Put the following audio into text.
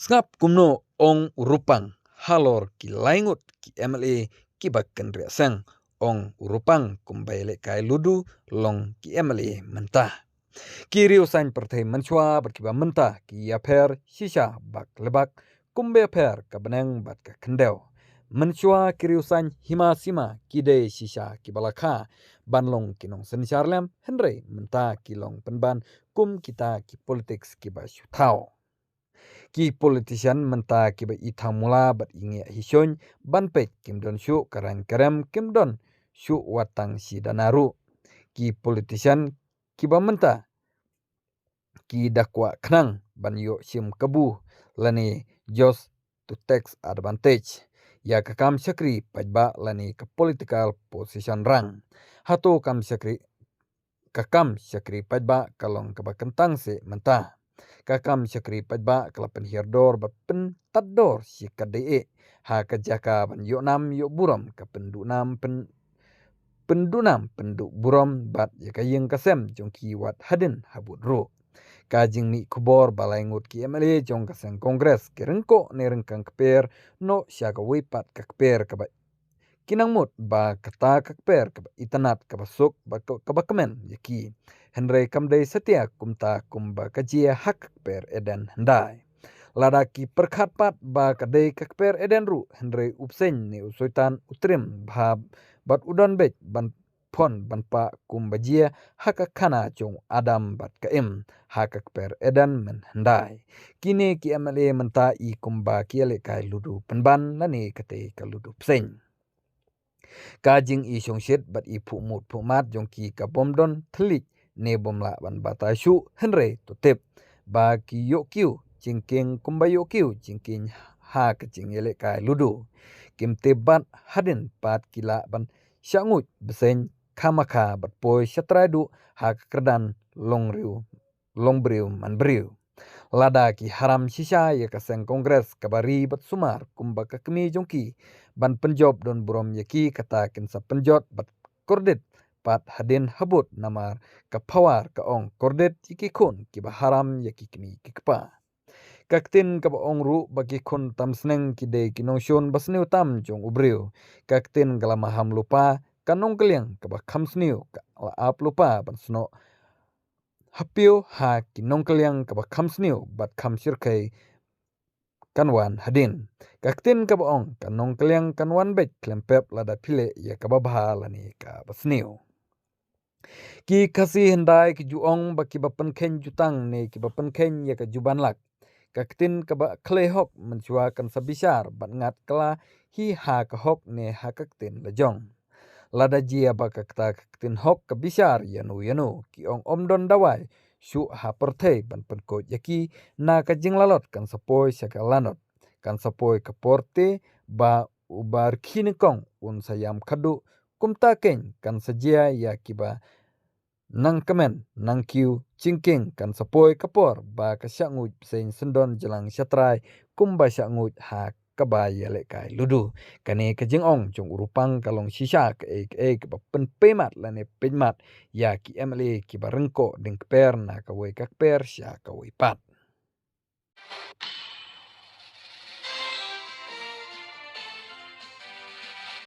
Ngap kumno ong urupang halor ki laingut ki MLA ki bakken riaseng ong urupang kumbaile kai ludu long ki MLA mentah. Kiri usain pertai mensua berkiba mentah ki aper sisa bak lebak kumbe aper kabeneng bat ka kendeu. Mensua kiri usain hima sima kide sisa ki balakha banlong kinong senisarlem henry mentah kilong penban kum kita ki politik ki basu tau. Ki politician menta ki ba ithang mula bat inge hisyony banpet kimdon syu karang kerem kimdon syu watang si danaru. Ki politician ki ba menta ki dakwa khnang ban yo sim kebu lani just to take advantage. Ya kakam syakri pajba lani ke political position rang. Hato kam syakri kakam syakri pajba kalong keba kentang se mentah. Kakam syakri pajba kelapen hirdor bapen tador si kadee ha kajaka ban yo nam yo buram ka pendunam pendunam penduk buram bat ya kayeng kasem jongki wat hadin habut ro. Kajing mi kubor balaingut ki MLA jong kaseng kongres kerengko ne rengkang keper no syaka wipat kakper kaba kinangmut ba kata kakper kaba itanat kaba suk ba kaba kemen yaki. Henry kamdai setia kumta kumba kajia hak per eden hendai. Ladaki perkhatpat ba kadai kakper eden ru Henry upsen ni usoitan utrim bhab bat udon bet ban pon ban pa kumbajia hak kana jong adam bat kaim hak kakper eden men hendai. Kini ki MLA menta i kumba kiale kai ludu penban lani kate kaludu psen. Kajing i songsit bat i pumut pumat jongki ka bomdon telik ne bomla ban batasyu henry tutip ba ki yo kiu jingking kumba yo kiu jingking ha kecing ele kai ludu kim tebat hadin pat kila ban syangut besen kamaka bat poi syatradu ha kerdan long briu man briu. Lada ki haram sisa ya kaseng kongres kabari bat sumar kumba kakmi jongki ban penjob don burom yaki kata kinsa penjot bat kordit pat hadin habut namar kapawar kaong kordet yaki kun kiba haram yaki kini kikpa. Kaktin kaba ong ru bagi kun tam seneng kide kinongsyun basniu tam jong ubriu. Kaktin kala maham lupa kanong keliang kaba kamsniu ka laap lupa ban sno hapiu ha kinong keliang kaba kamsniu bat kamsirkai kanwan hadin. Kaktin kaba ong kanong keliang kanwan bet klempep lada pile ya kaba bahalani ka basniu. Ki kasih hendai ki juong baki bapen ken jutang ne ki bapen ken ya ka juban lak. Kaktin kaba klehok mensua kan sabisar bat ngat kala hi ha ka hok ne ha kaktin lejong. Lada jia baka kata kaktin hok kabisar yanu ki ong omdon dawai su ha pertei ban penkot yaki na ka jinglalot kan sapoi syaka lanot. Kan sapoi kaporte ba ubar kinikong un sayam kadu kumta keng kan sajia ya kiba nang kemen nang kiu cingking kan sapoi kapor ba kasyangut sen sendon jelang syatrai kumba syangut ha kaba yale kai ludu kane kajing ong jong urupang kalong sisa ke ba pen pemat lane pemat ya ki MLA ki barengko ding per na ka we kak per sya ka we pat.